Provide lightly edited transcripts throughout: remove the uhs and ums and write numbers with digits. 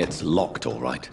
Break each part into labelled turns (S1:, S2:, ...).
S1: It's locked, all right.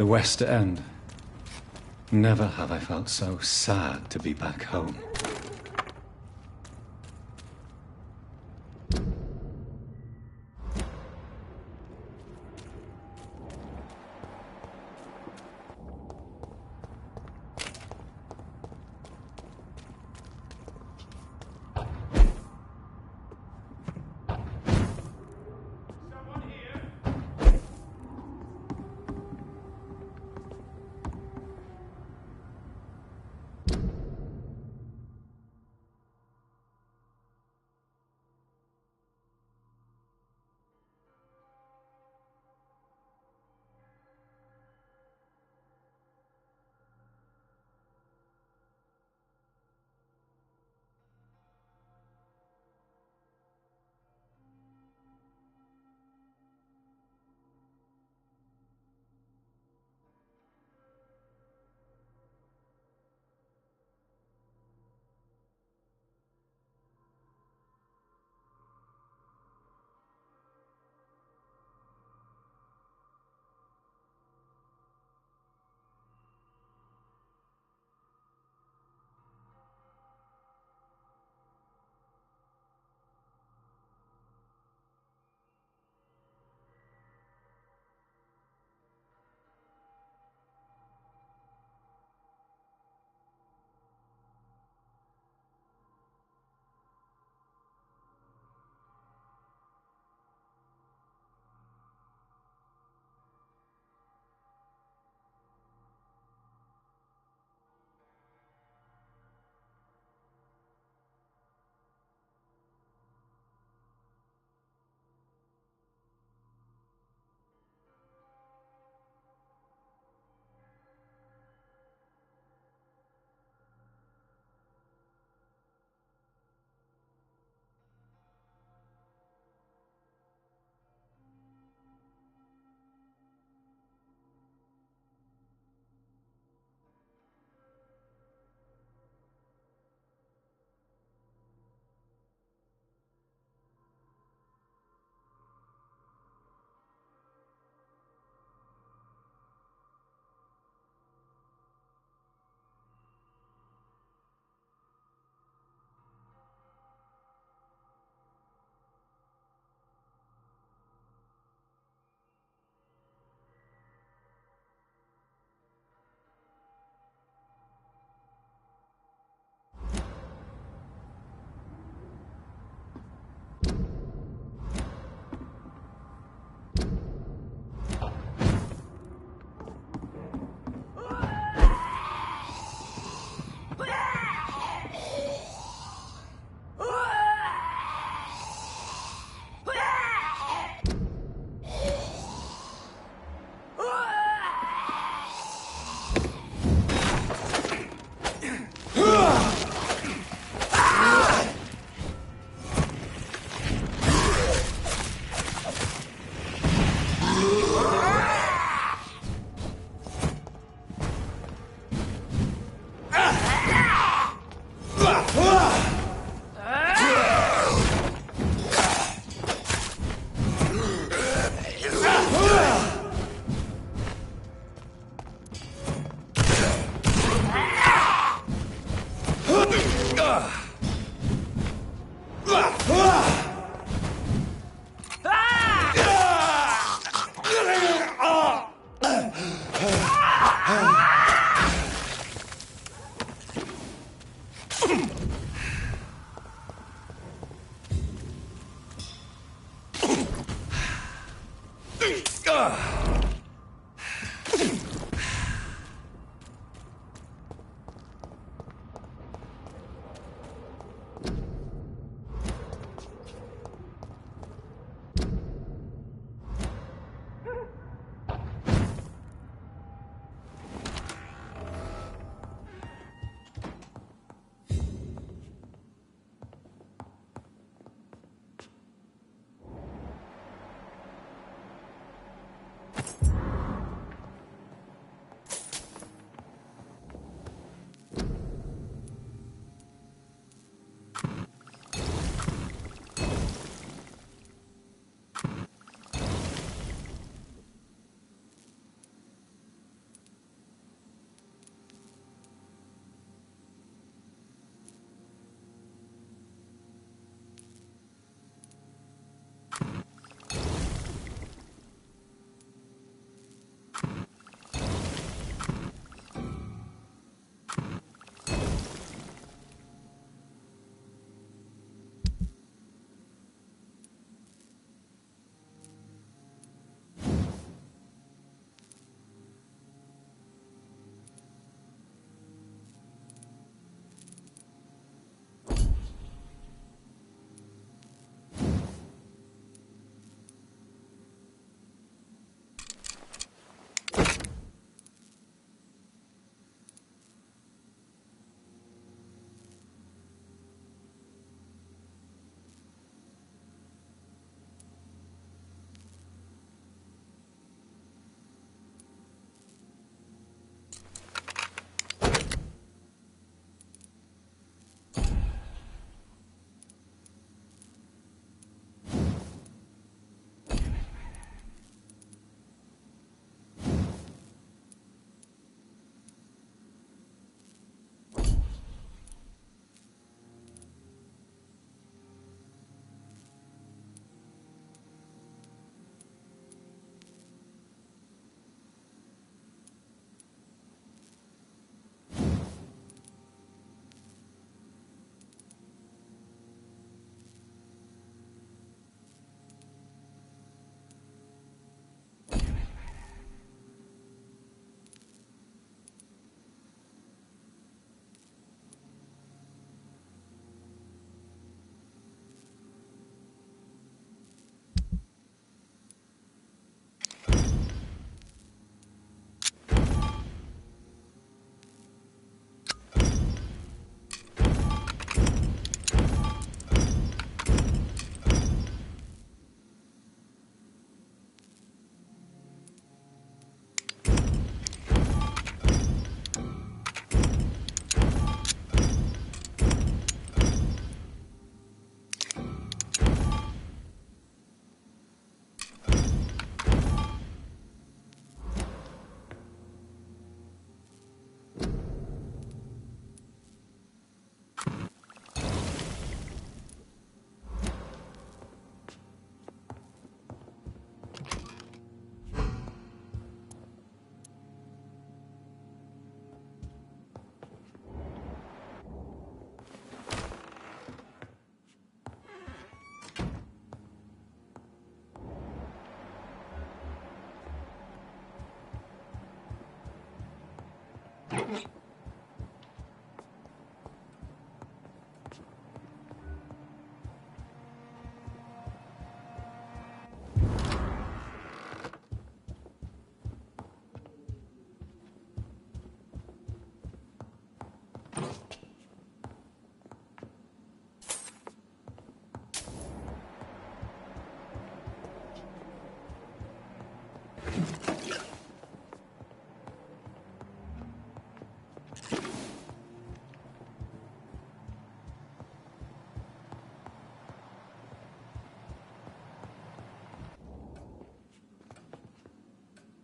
S2: The West End. Never have I felt so sad to be back home.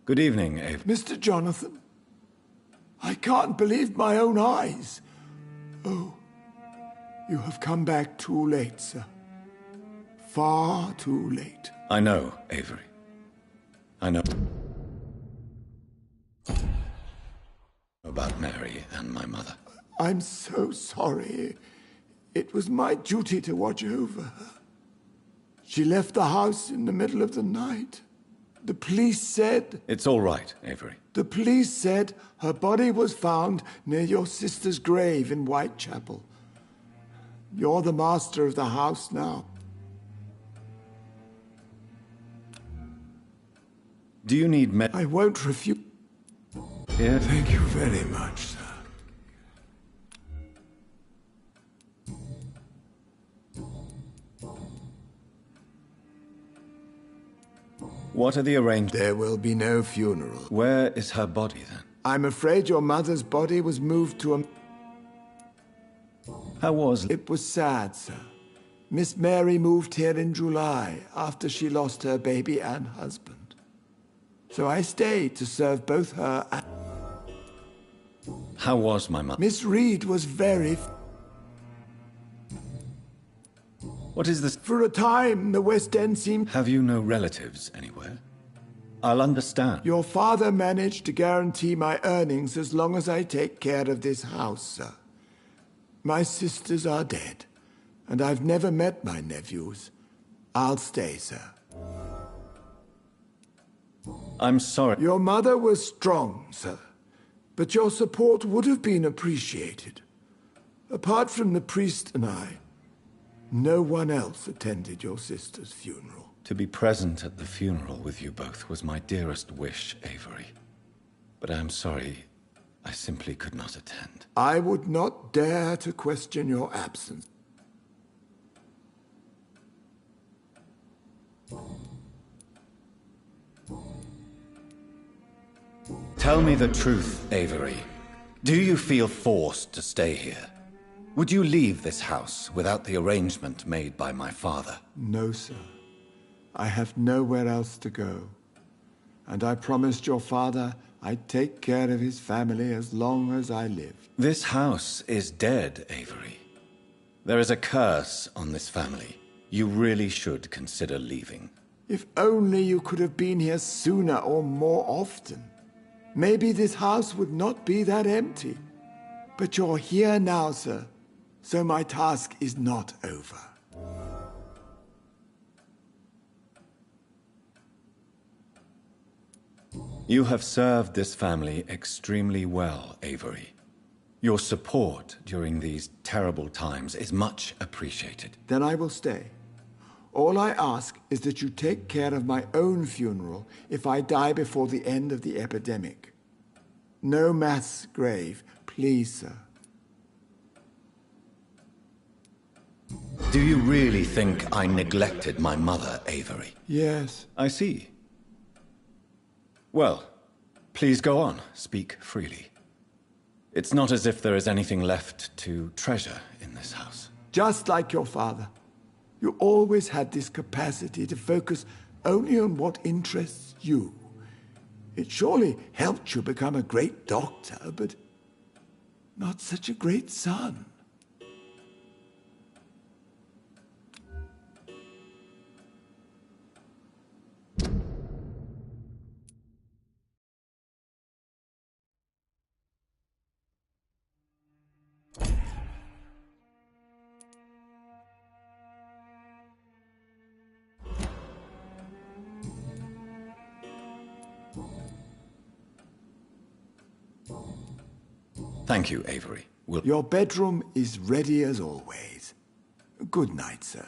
S2: Good evening, Avery.
S1: Mr. Jonathan, I can't believe my own eyes. Oh, you have come back too late, sir. Far too late.
S2: I know, Avery. I know about Mary and my mother.
S1: I'm so sorry. It was my duty to watch over her. She left the house in the middle of the night. The police said...
S2: It's all right, Avery.
S1: The police said her body was found near your sister's grave in Whitechapel. You're the master of the house now.
S2: Do you need
S1: I won't refuse.
S2: Here?
S1: Thank you very much, sir.
S2: What are the arrangements?
S1: There will be no funeral.
S2: Where is her body, then?
S1: I'm afraid your mother's body was moved to a...
S2: How was...
S1: It was sad, sir. Miss Mary moved here in July after she lost her baby and husband. So I stayed to serve both her and...
S2: How was my mother?
S1: Miss Reed was very...
S2: What is this?
S1: For a time, the West End seemed...
S2: Have you no relatives anywhere? I'll understand.
S1: Your father managed to guarantee my earnings as long as I take care of this house, sir. My sisters are dead, and I've never met my nephews. I'll stay, sir.
S2: I'm sorry.
S1: Your mother was strong, sir, but your support would have been appreciated. Apart from the priest and I, no one else attended your sister's funeral.
S2: To be present at the funeral with you both was my dearest wish, Avery. But I'm sorry, I simply could not attend.
S1: I would not dare to question your absence.
S2: Tell me the truth, Avery. Do you feel forced to stay here? Would you leave this house without the arrangement made by my father?
S1: No, sir. I have nowhere else to go. And I promised your father I'd take care of his family as long as I lived.
S2: This house is dead, Avery. There is a curse on this family. You really should consider leaving.
S1: If only you could have been here sooner or more often. Maybe this house would not be that empty. But you're here now, sir. So my task is not over.
S2: You have served this family extremely well, Avery. Your support during these terrible times is much appreciated.
S1: Then I will stay. All I ask is that you take care of my own funeral if I die before the end of the epidemic. No mass grave, please, sir.
S2: Do you really think I neglected my mother, Avery?
S1: Yes.
S2: I see. Well, please go on. Speak freely. It's not as if there is anything left to treasure in this house.
S1: Just like your father. You always had this capacity to focus only on what interests you. It surely helped you become a great doctor, but not such a great son.
S2: Thank you, Avery.
S1: Your bedroom is ready as always. Good night, sir.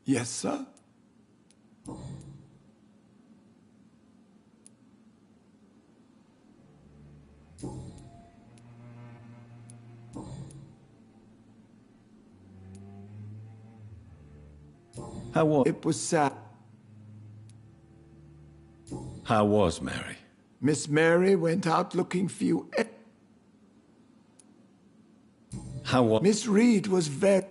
S1: Yes, sir? It was sad.
S2: How was Mary?
S1: Miss Mary went out looking for you.
S2: How was...
S1: Miss Reed was very...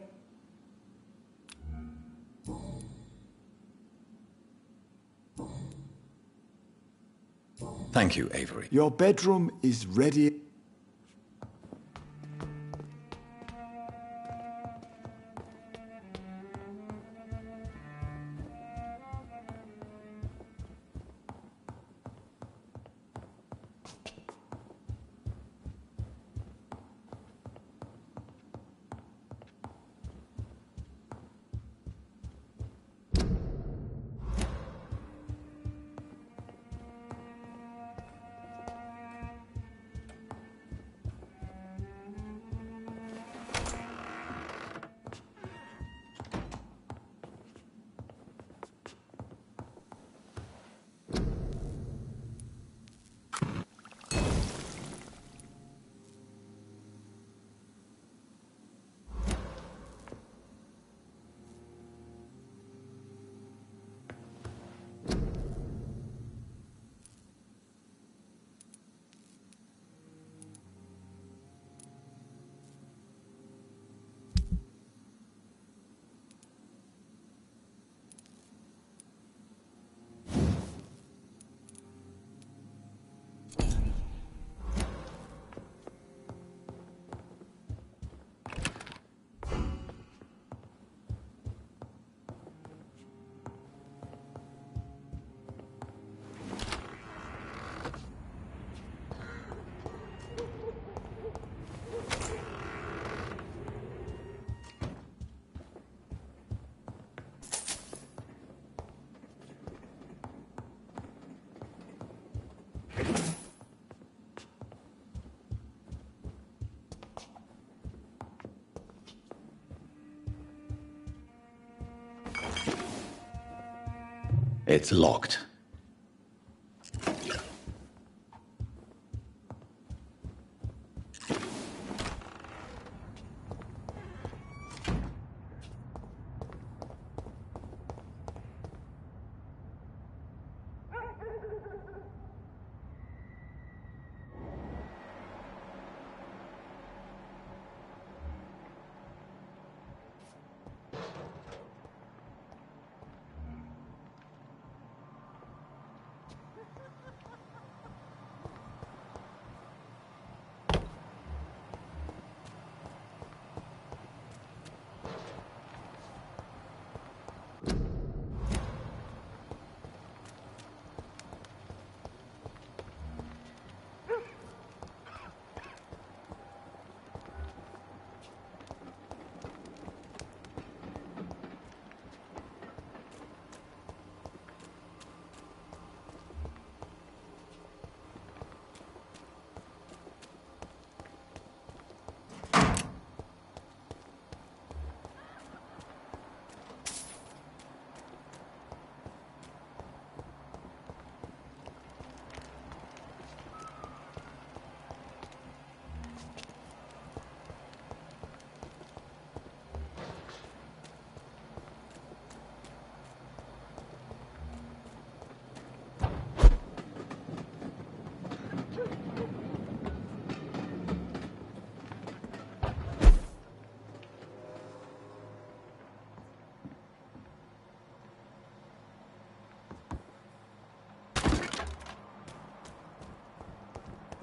S2: Thank you, Avery.
S1: Your bedroom is ready.
S2: It's locked.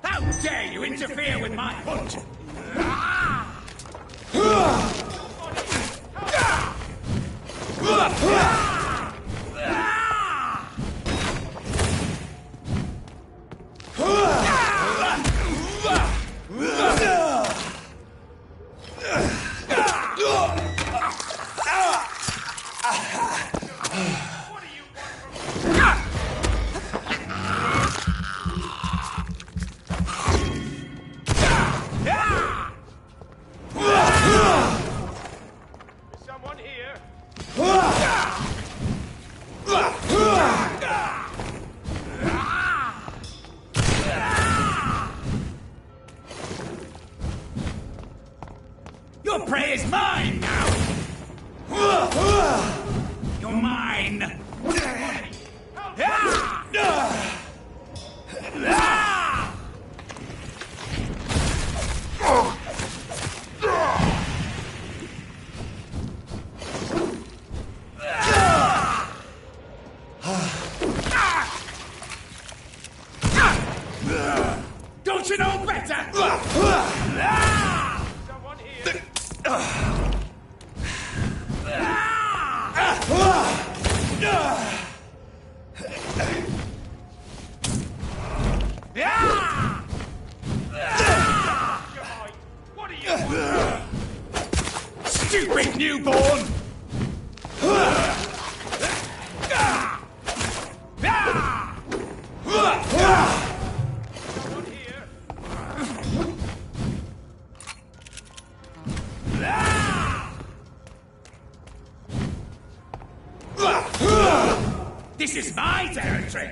S3: How dare you interfere with my hunt? Your prey is mine now! You're mine! Don't you know better? Someone here. What are you? Stupid newborn! Someone here. This is my territory!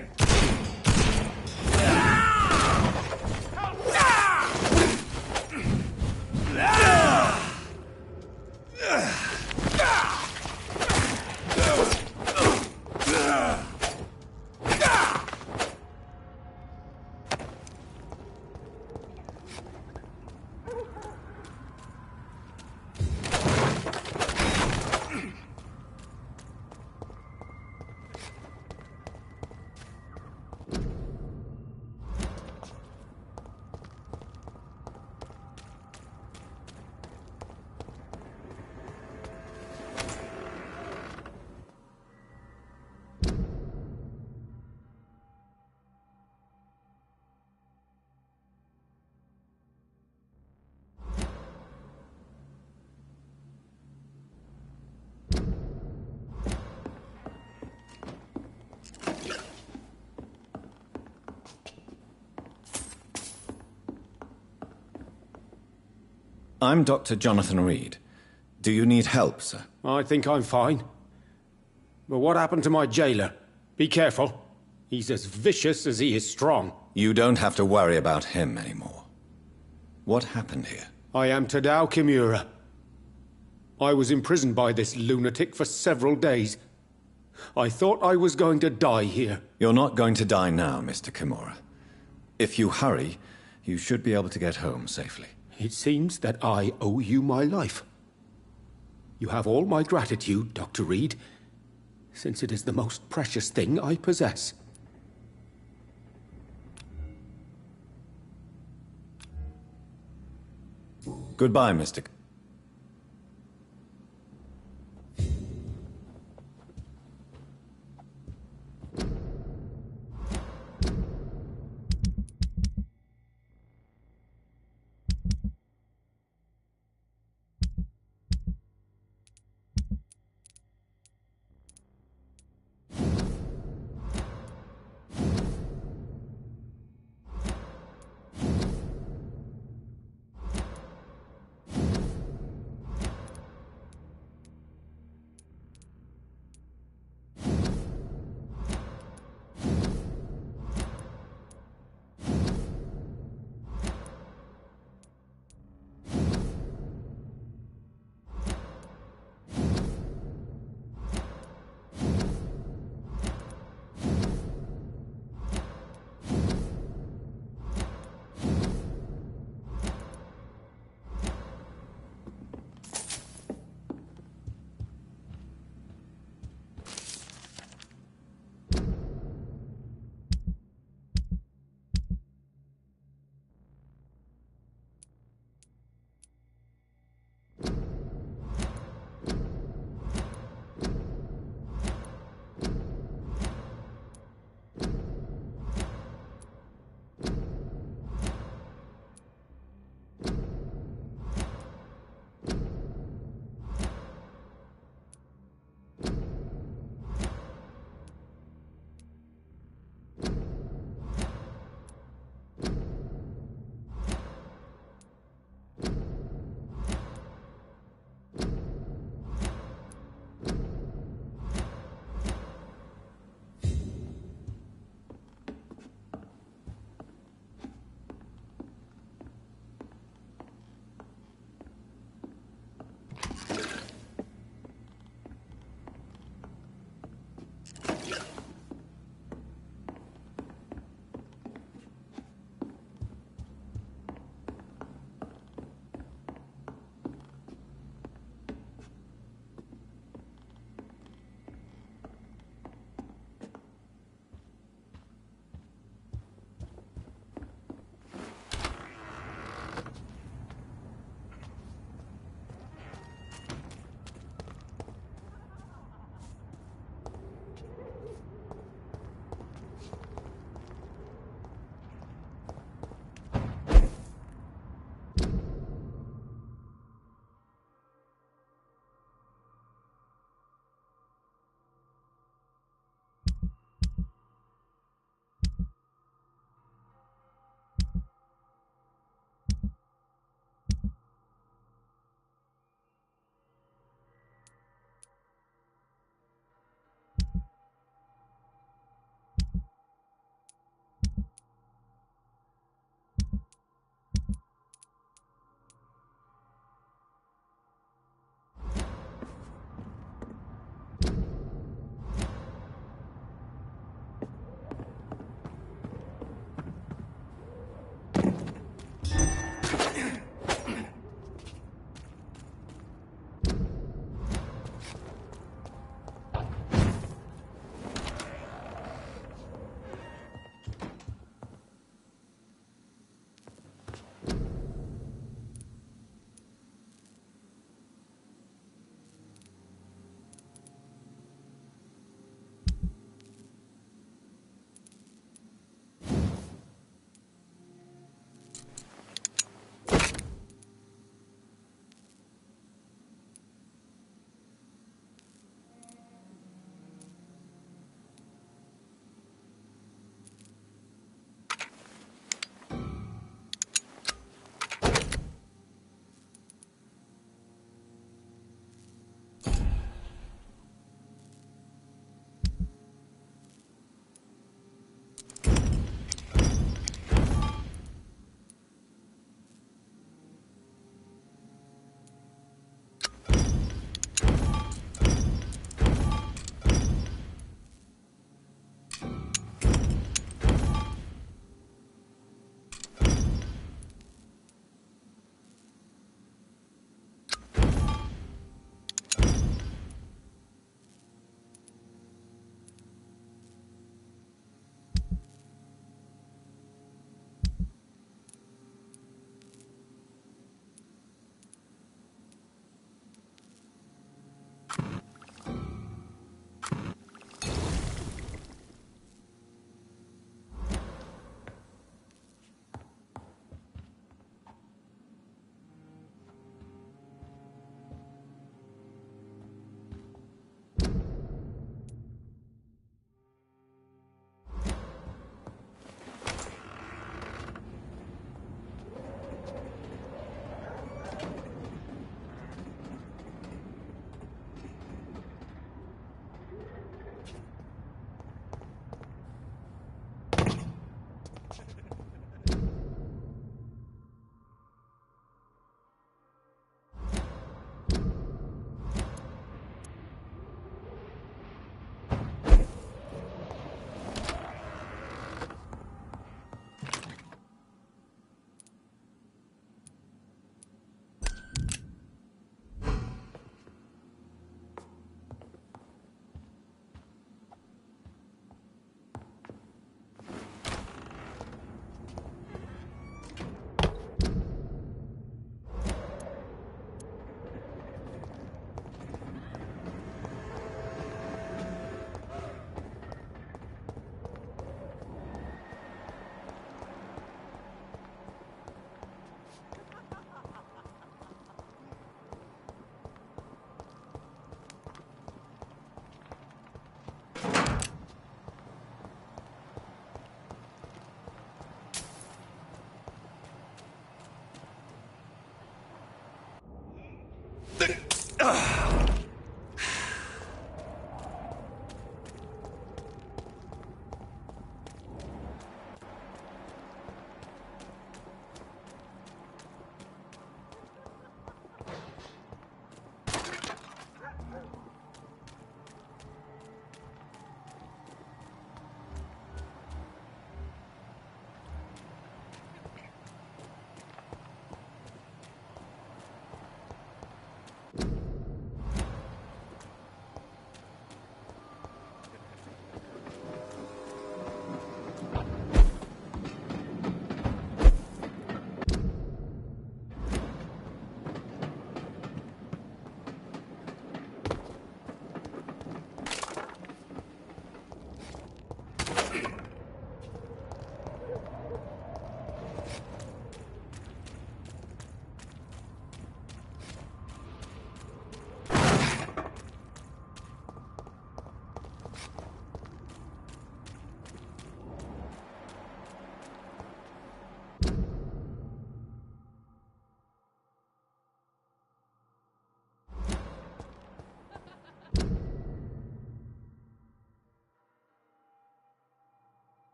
S2: I'm Dr. Jonathan Reed. Do you need help, sir?
S4: I think I'm fine. But what happened to my jailer?
S3: Be careful. He's as vicious as he is strong.
S2: You don't have to worry about him anymore. What happened here?
S3: I am Tadao Kimura. I was imprisoned by this lunatic for several days. I thought I was going to die here.
S2: You're not going to die now, Mr. Kimura. If you hurry, you should be able to get home safely.
S3: It seems that I owe you my life. You have all my gratitude, Dr. Reed, since it is the most precious thing I possess.
S2: Goodbye, Mr.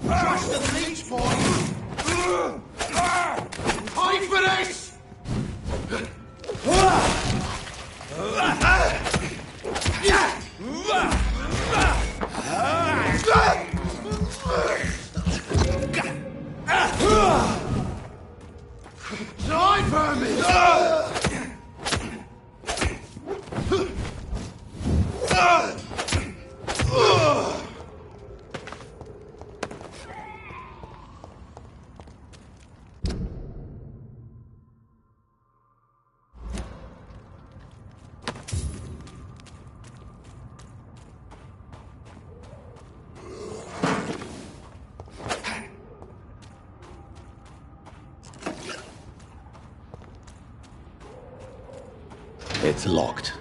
S4: Crush the leech, boy! Fight for this! Die for me!
S2: It's locked.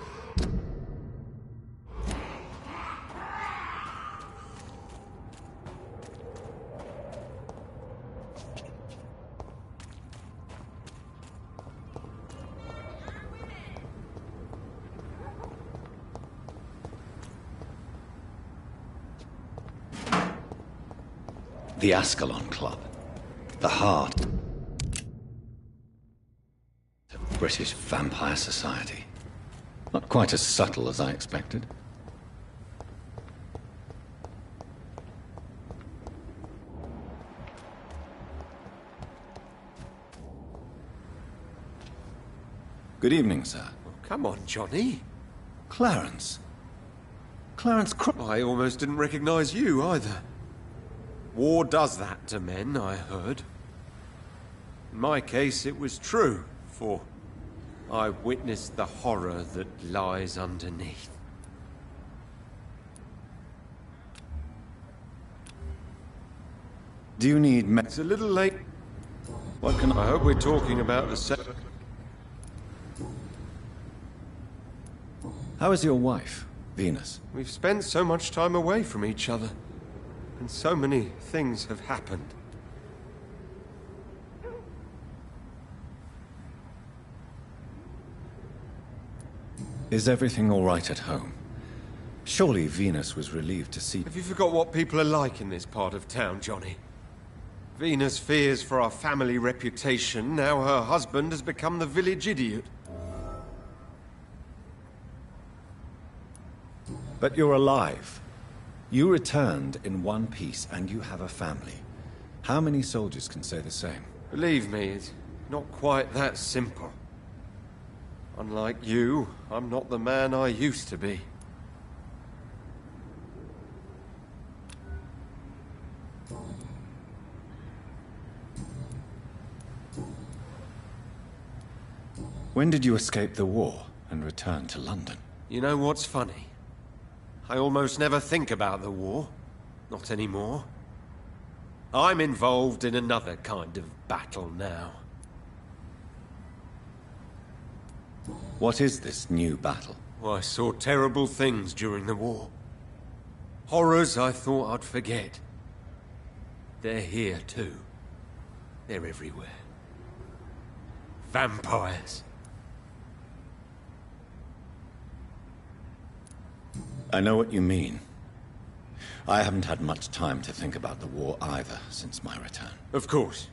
S2: The Ascalon Club. The heart of British vampire society. Not quite as subtle as I expected. Good evening, sir.
S5: Come on, Johnny.
S2: Clarence. Clarence
S5: I almost didn't recognize you, either. War does that to men, I heard. In my case, it was true, for I witnessed the horror that lies underneath.
S2: Do you need
S5: It's a little late.
S2: What can
S5: I hope we're talking about the same.
S2: How is your wife, Venus?
S5: We've spent so much time away from each other, and so many things have happened.
S2: Is everything all right at home? Surely Venus was relieved to see...
S5: Have you forgot what people are like in this part of town, Johnny? Venus fears for our family reputation. Now her husband has become the village idiot.
S2: But you're alive. You returned in one piece, and you have a family. How many soldiers can say the same?
S5: Believe me, it's not quite that simple. Unlike you, I'm not the man I used to be.
S2: When did you escape the war and return to London?
S5: You know what's funny? I almost never think about the war. Not anymore. I'm involved in another kind of battle now.
S2: What is this new battle?
S5: I saw terrible things during the war. Horrors I thought I'd forget. They're here too. They're everywhere. Vampires.
S2: I know what you mean. I haven't had much time to think about the war either since my return.
S5: Of course.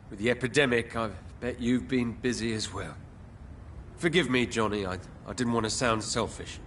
S5: With the epidemic, I bet you've been busy as well. Forgive me, Johnny, I didn't want to sound selfish.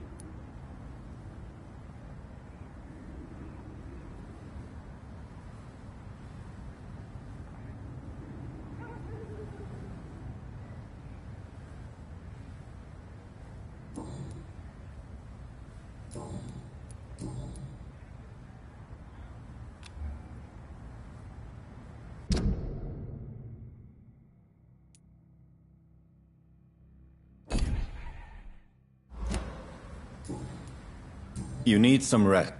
S2: You need some rest.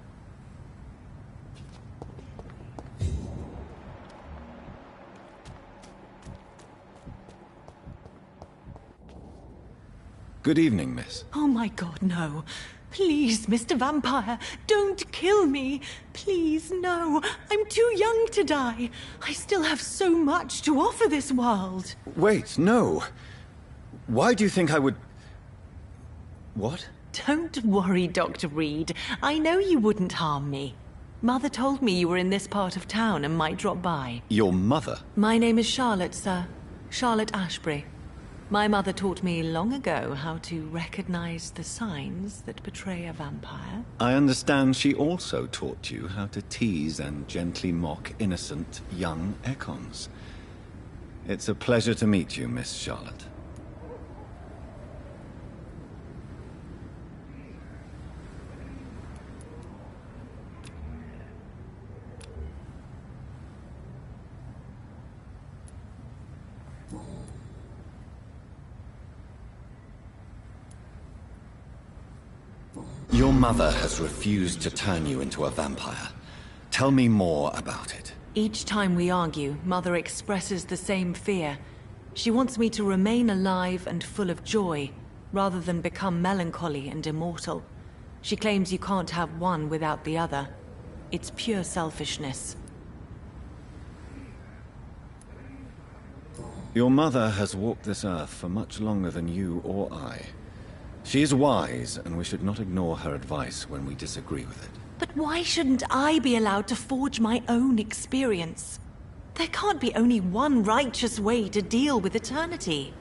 S2: Good evening, miss.
S6: Oh my god, no. Please, Mr. Vampire, don't kill me. Please, no. I'm too young to die. I still have so much to offer this world.
S2: Wait, no. Why do you think I would... What?
S6: Don't worry, Dr. Reed. I know you wouldn't harm me. Mother told me you were in this part of town and might drop by.
S2: Your mother?
S6: My name is Charlotte, sir. Charlotte Ashbury. My mother taught me long ago how to recognize the signs that betray a vampire.
S2: I understand she also taught you how to tease and gently mock innocent young Ekons. It's a pleasure to meet you, Miss Charlotte. Your mother has refused to turn you into a vampire. Tell me more about it.
S6: Each time we argue, Mother expresses the same fear. She wants me to remain alive and full of joy, rather than become melancholy and immortal. She claims you can't have one without the other. It's pure selfishness.
S2: Your mother has walked this earth for much longer than you or I. She is wise, and we should not ignore her advice when we disagree with it.
S6: But why shouldn't I be allowed to forge my own experience? There can't be only one righteous way to deal with eternity.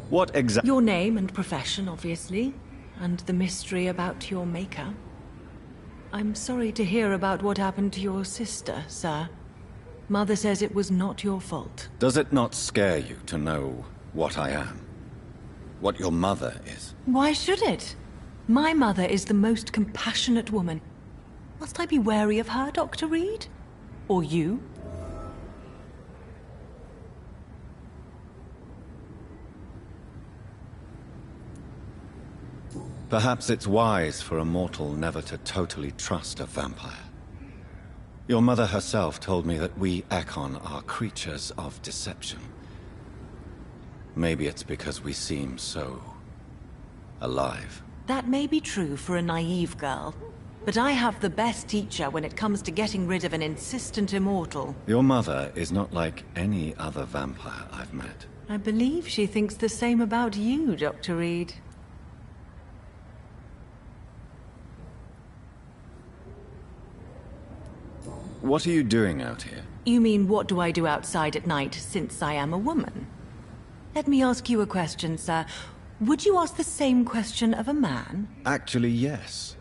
S2: What exactly?
S6: Your name and profession, obviously, and the mystery about your maker. I'm sorry to hear about what happened to your sister, sir. Mother says it was not your fault.
S2: Does it not scare you to know what I am? What your mother is?
S6: Why should it? My mother is the most compassionate woman. Must I be wary of her, Dr. Reed? Or you?
S2: Perhaps it's wise for a mortal never to totally trust a vampire. Your mother herself told me that we Ekon are creatures of deception. Maybe it's because we seem so... alive.
S6: That may be true for a naive girl, but I have the best teacher when it comes to getting rid of an insistent immortal.
S2: Your mother is not like any other vampire I've met.
S6: I believe she thinks the same about you, Dr. Reed.
S2: What are you doing out here?
S6: You mean, what do I do outside at night since I am a woman? Let me ask you a question, sir. Would you ask the same question of a man?
S2: Actually, yes.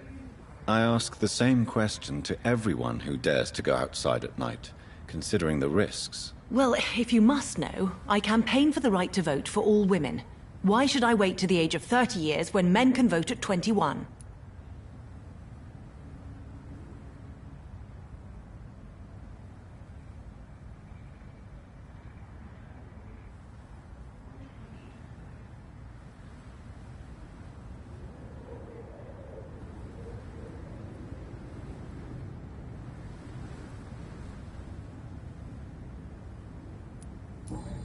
S2: I ask the same question to everyone who dares to go outside at night, considering the risks.
S6: Well, if you must know, I campaign for the right to vote for all women. Why should I wait to the age of 30 years when men can vote at 21?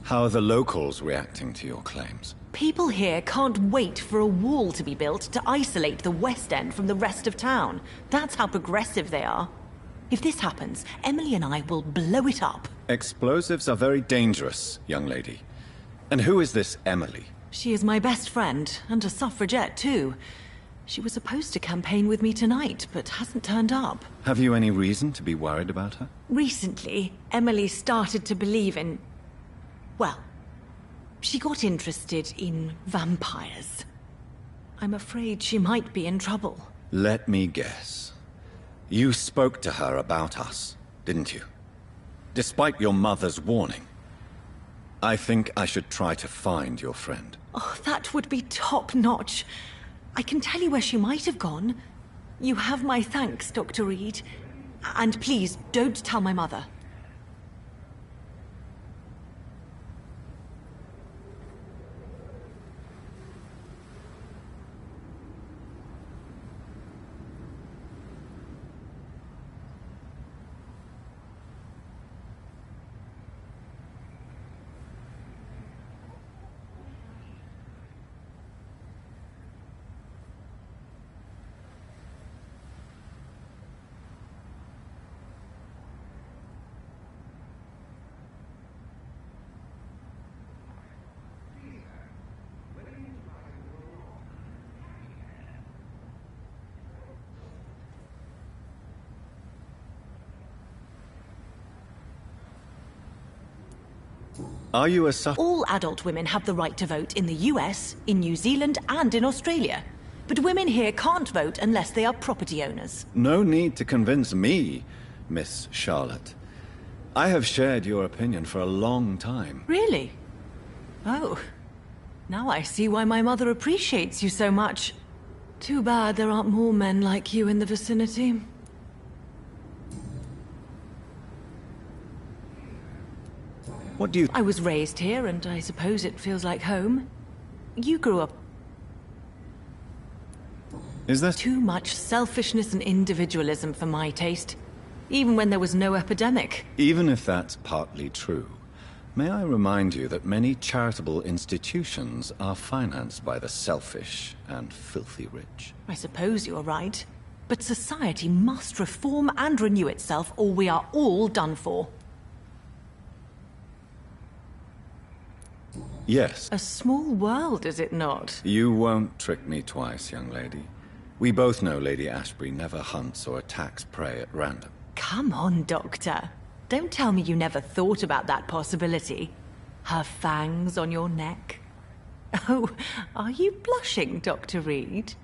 S2: How are the locals reacting to your claims?
S6: People here can't wait for a wall to be built to isolate the West End from the rest of town. That's how progressive they are. If this happens, Emily and I will blow it up.
S2: Explosives are very dangerous, young lady. And who is this Emily?
S6: She is my best friend, and a suffragette too. She was supposed to campaign with me tonight, but hasn't turned up.
S2: Have you any reason to be worried about her?
S6: Recently, Emily started to believe in... well, she got interested in vampires. I'm afraid she might be in trouble.
S2: Let me guess. You spoke to her about us, didn't you? Despite your mother's warning. I think I should try to find your friend.
S6: Oh, that would be top-notch. I can tell you where she might have gone. You have my thanks, Dr. Reed. And please, don't tell my mother.
S2: Are you a
S6: All adult women have the right to vote in the US, in New Zealand, and in Australia. But women here can't vote unless they are property owners.
S2: No need to convince me, Miss Charlotte. I have shared your opinion for a long time.
S6: Really? Oh. Now I see why my mother appreciates you so much. Too bad there aren't more men like you in the vicinity.
S2: What do you...
S6: I was raised here, and I suppose it feels like home. You grew up...
S2: Is that...
S6: Too much selfishness and individualism for my taste. Even when there was no epidemic.
S2: Even if that's partly true, may I remind you that many charitable institutions are financed by the selfish and filthy rich.
S6: I suppose you're right. But society must reform and renew itself, or we are all done for.
S2: Yes.
S6: A small world, is it not?
S2: You won't trick me twice, young lady. We both know Lady Ashbury never hunts or attacks prey at random.
S6: Come on, Doctor. Don't tell me you never thought about that possibility. Her fangs on your neck. Oh, are you blushing, Dr. Reed?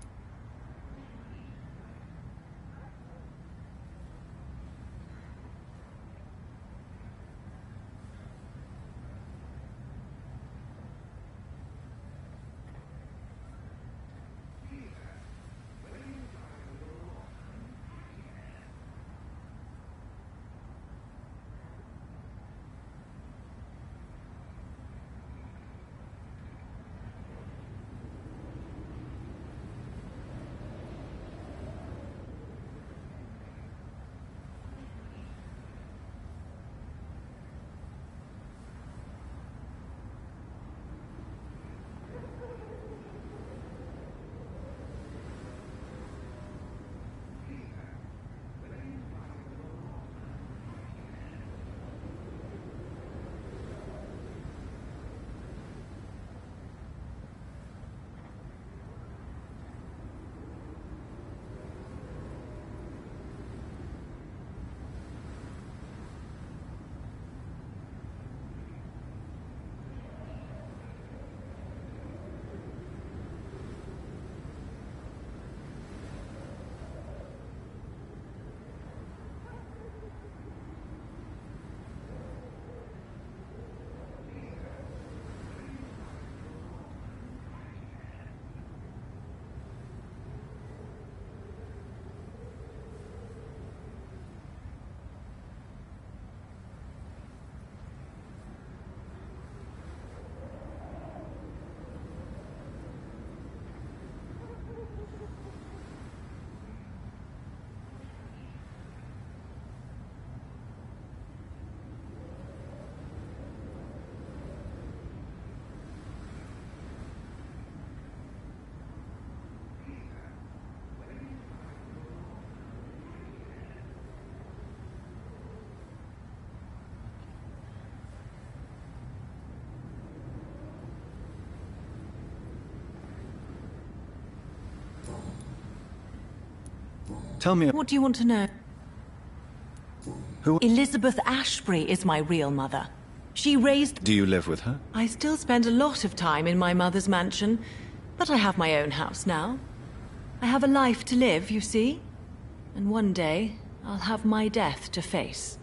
S2: Tell me...
S6: What do you want to know?
S2: Who...
S6: Elizabeth Ashbury is my real mother. She raised...
S2: Do you live with her?
S6: I still spend a lot of time in my mother's mansion, but I have my own house now. I have a life to live, you see? And one day, I'll have my death to face.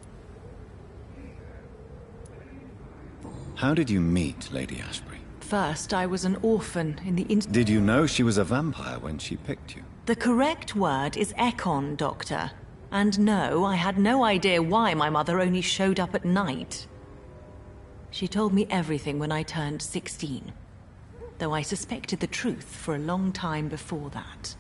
S2: How did you meet Lady Ashbury?
S6: First, I was an orphan in the
S2: Did you know she was a vampire when she picked you?
S6: The correct word is Ekon, Doctor. And no, I had no idea why my mother only showed up at night. She told me everything when I turned 16, though I suspected the truth for a long time before that.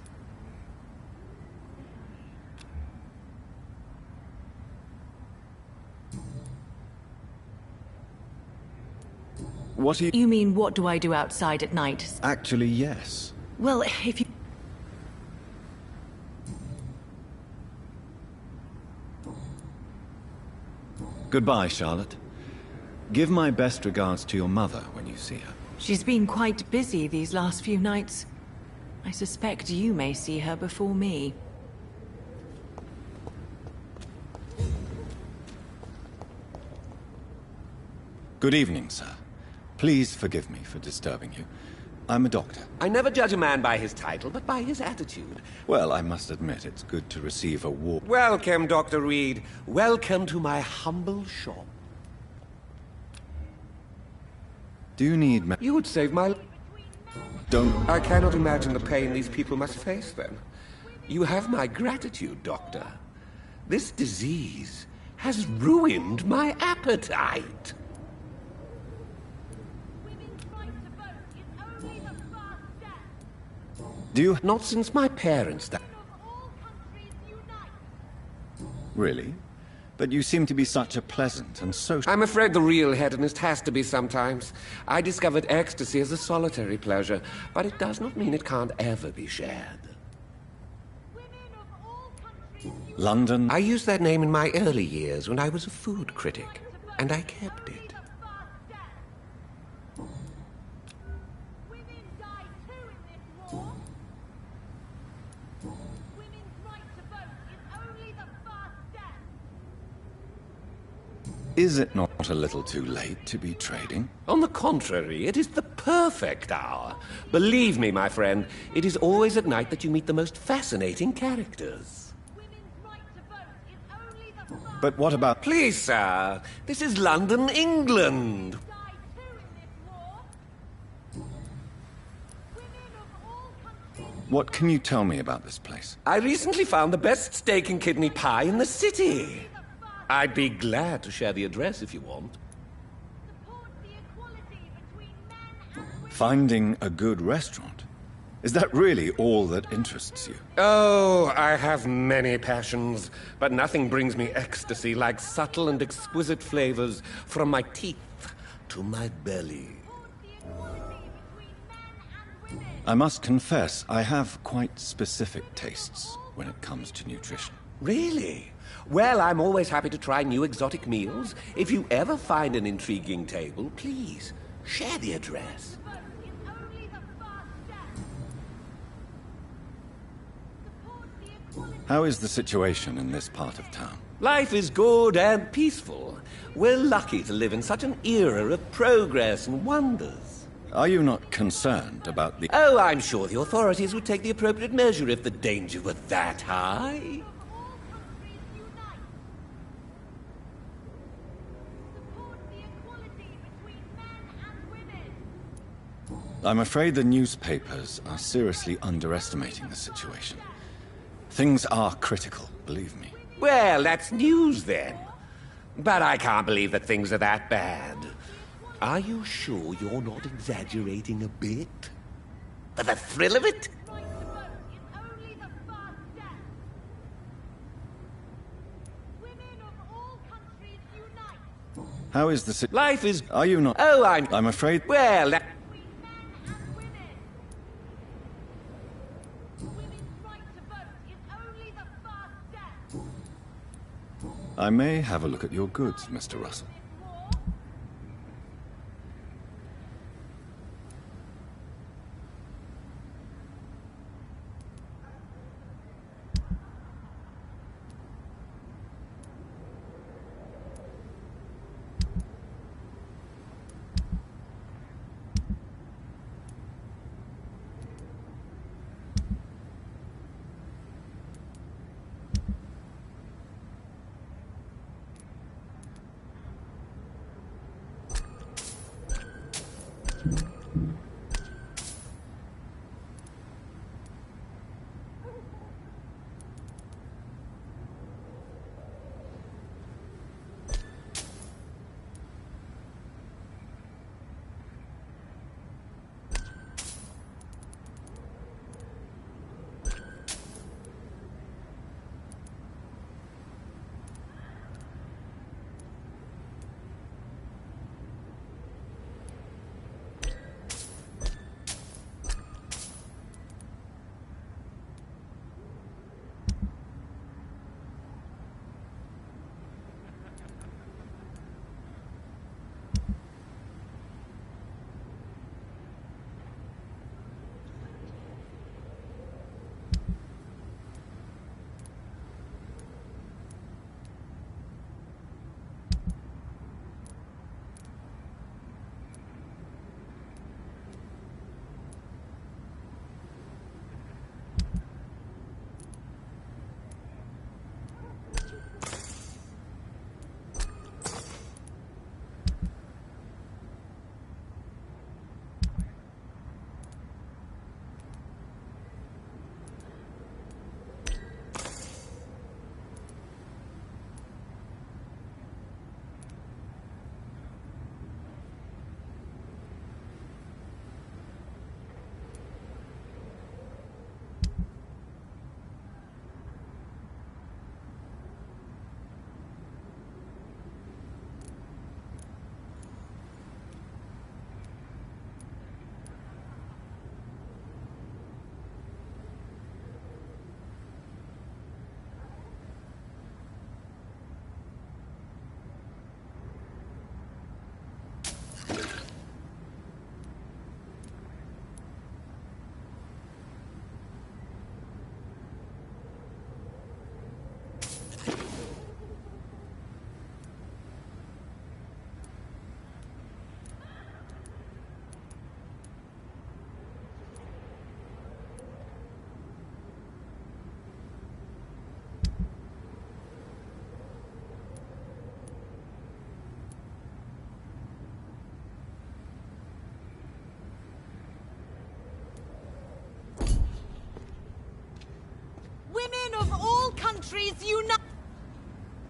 S2: What do you...
S6: You mean, what do I do outside at night?
S2: Actually, yes.
S6: Well, if you...
S2: Goodbye, Charlotte. Give my best regards to your mother when you see her.
S6: She's been quite busy these last few nights. I suspect you may see her before me.
S2: Good evening, sir. Please forgive me for disturbing you. I'm a doctor.
S7: I never judge a man by his title, but by his attitude.
S2: Well, I must admit, it's good to receive a warm...
S7: Welcome, Dr. Reed. Welcome to my humble shop.
S2: Do you need...
S7: You would save my...
S2: Don't...
S7: I cannot imagine the pain these people must face, then. You have my gratitude, Doctor. This disease has ruined my appetite.
S2: Do you...
S7: Not since my parents died.
S2: Really? But you seem to be such a pleasant and social...
S7: I'm afraid the real hedonist has to be sometimes. I discovered ecstasy as a solitary pleasure, but it does not mean it can't ever be shared.
S2: London...
S7: I used that name in my early years when I was a food critic, and I kept it.
S2: Is it not a little too late to be trading?
S7: On the contrary, it is the perfect hour. Believe me, my friend, it is always at night that you meet the most fascinating characters.
S2: But what about...
S7: Please, sir, this is London, England.
S2: What can you tell me about this place?
S7: I recently found the best steak and kidney pie in the city. I'd be glad to share the address if you want.
S2: Finding a good restaurant? Is that really all that interests you?
S7: Oh, I have many passions, but nothing brings me ecstasy like subtle and exquisite flavors from my teeth to my belly.
S2: I must confess, I have quite specific tastes when it comes to nutrition.
S7: Really? Well, I'm always happy to try new exotic meals. If you ever find an intriguing table, please share the address.
S2: How is the situation in this part of town?
S7: Life is good and peaceful. We're lucky to live in such an era of progress and wonders.
S2: Are you not concerned about the...
S7: Oh, I'm sure the authorities would take the appropriate measure if the danger were that high.
S2: I'm afraid the newspapers are seriously underestimating the situation. Things are critical, believe me.
S7: Well, that's news then. But I can't believe that things are that bad. Are you sure you're not exaggerating a bit? For the thrill of it?
S2: How is the
S7: Life is...
S2: Are you not...
S7: Oh,
S2: I'm afraid...
S7: Well, that...
S2: I may have a look at your goods, Mr. Russell.
S6: Countries unite.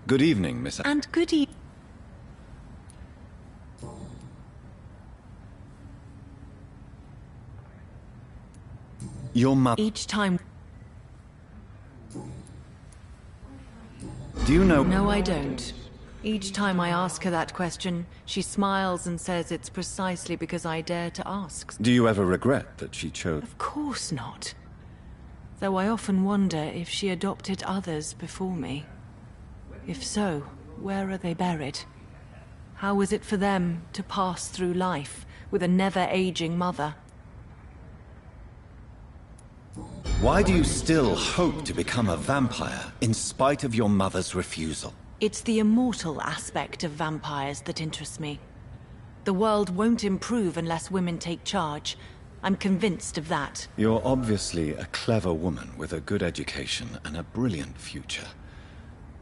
S2: Good evening, Miss...
S6: And good evening.
S2: Your mother...
S6: Each time...
S2: Do you know...
S6: No, I don't. Each time I ask her that question, she smiles and says it's precisely because I dare to ask.
S2: Do you ever regret that she chose...
S6: Of course not. Though I often wonder if she adopted others before me. If so, where are they buried? How was it for them to pass through life with a never-aging mother?
S2: Why do you still hope to become a vampire, in spite of your mother's refusal?
S6: It's the immortal aspect of vampires that interests me. The world won't improve unless women take charge. I'm convinced of that.
S2: You're obviously a clever woman with a good education and a brilliant future.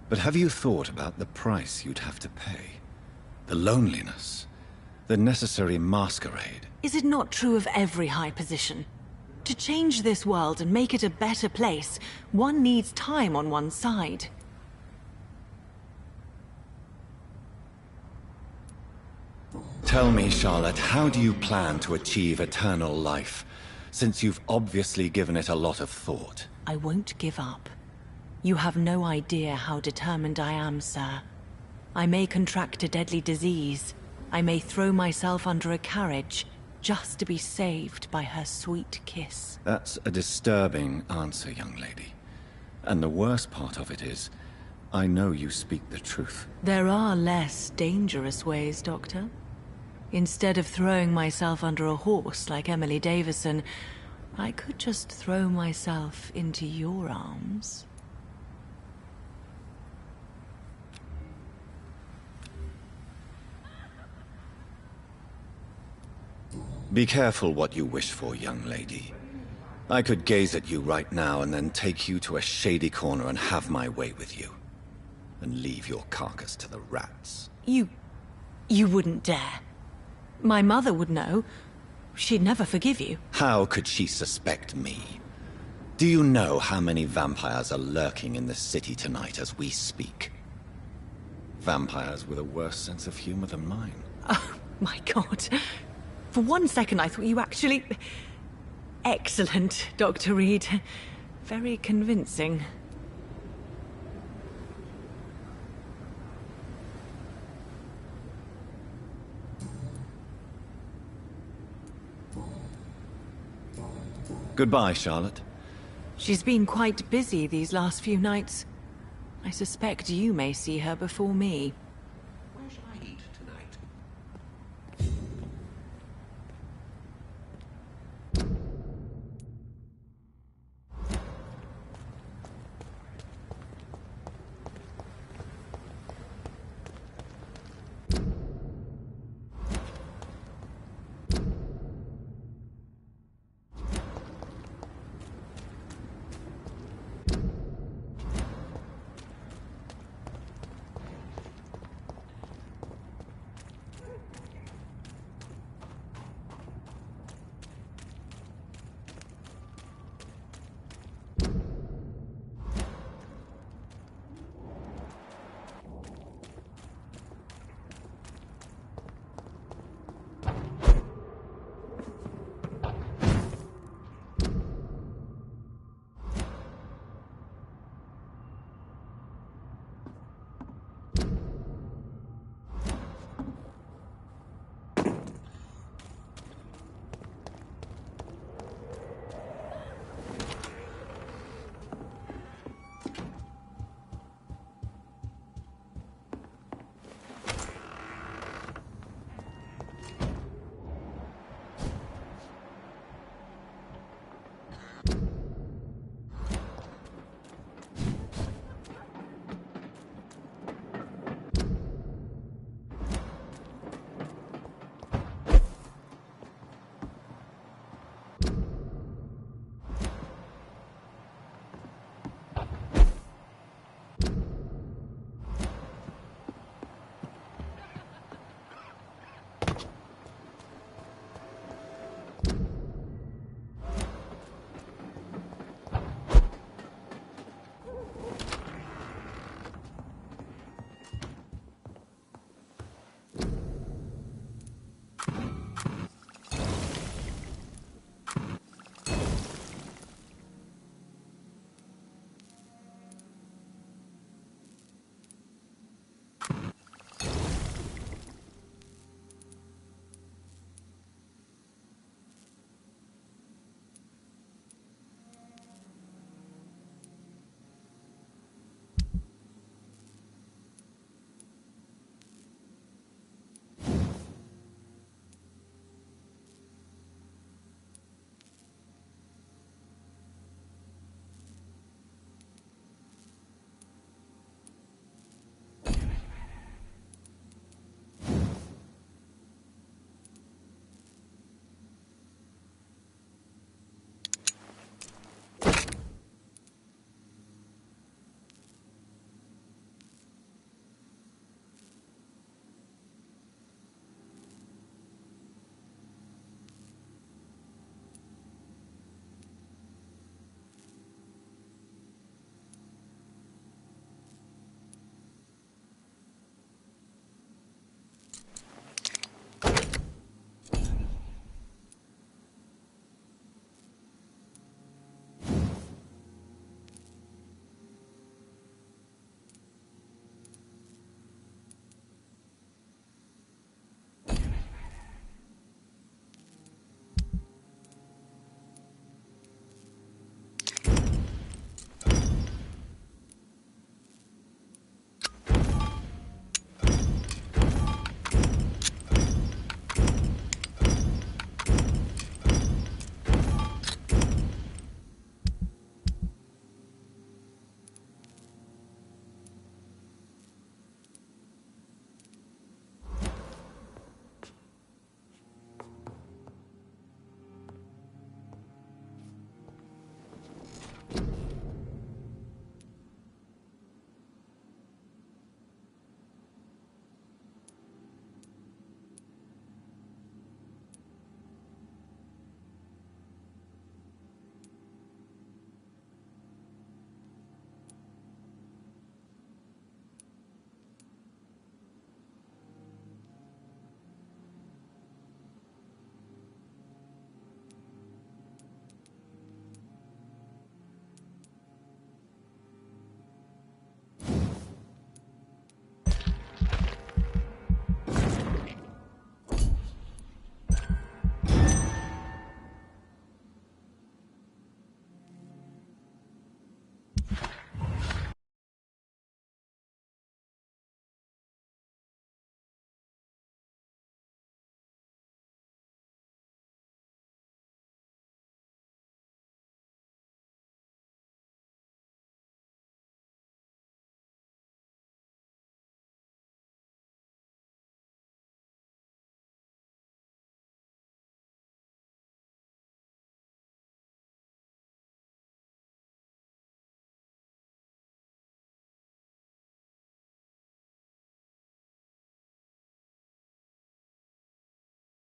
S2: But have you thought about the price you'd have to pay? The loneliness, the necessary masquerade.
S6: Is it not true of every high position? To change this world and make it a better place, one needs time on one's side.
S2: Tell me, Charlotte, how do you plan to achieve eternal life, since you've obviously given it a lot of thought?
S6: I won't give up. You have no idea how determined I am, sir. I may contract a deadly disease. I may throw myself under a carriage, just to be saved by her sweet kiss.
S2: That's a disturbing answer, young lady. And the worst part of it is, I know you speak the truth.
S6: There are less dangerous ways, Doctor. Instead of throwing myself under a horse like Emily Davison, I could just throw myself into your arms.
S2: Be careful what you wish for, young lady. I could gaze at you right now and then take you to a shady corner and have my way with you. And leave your carcass to the rats.
S6: You wouldn't dare. My mother would know. she'd never forgive you.
S2: How could she suspect me? Do you know how many vampires are lurking in the city tonight as we speak? Vampires with a worse sense of humor than mine.
S6: Oh, my God. For one second, I thought you actually... Excellent, Dr. Reed. Very convincing.
S2: Goodbye, Charlotte.
S6: She's been quite busy these last few nights. I suspect you may see her before me.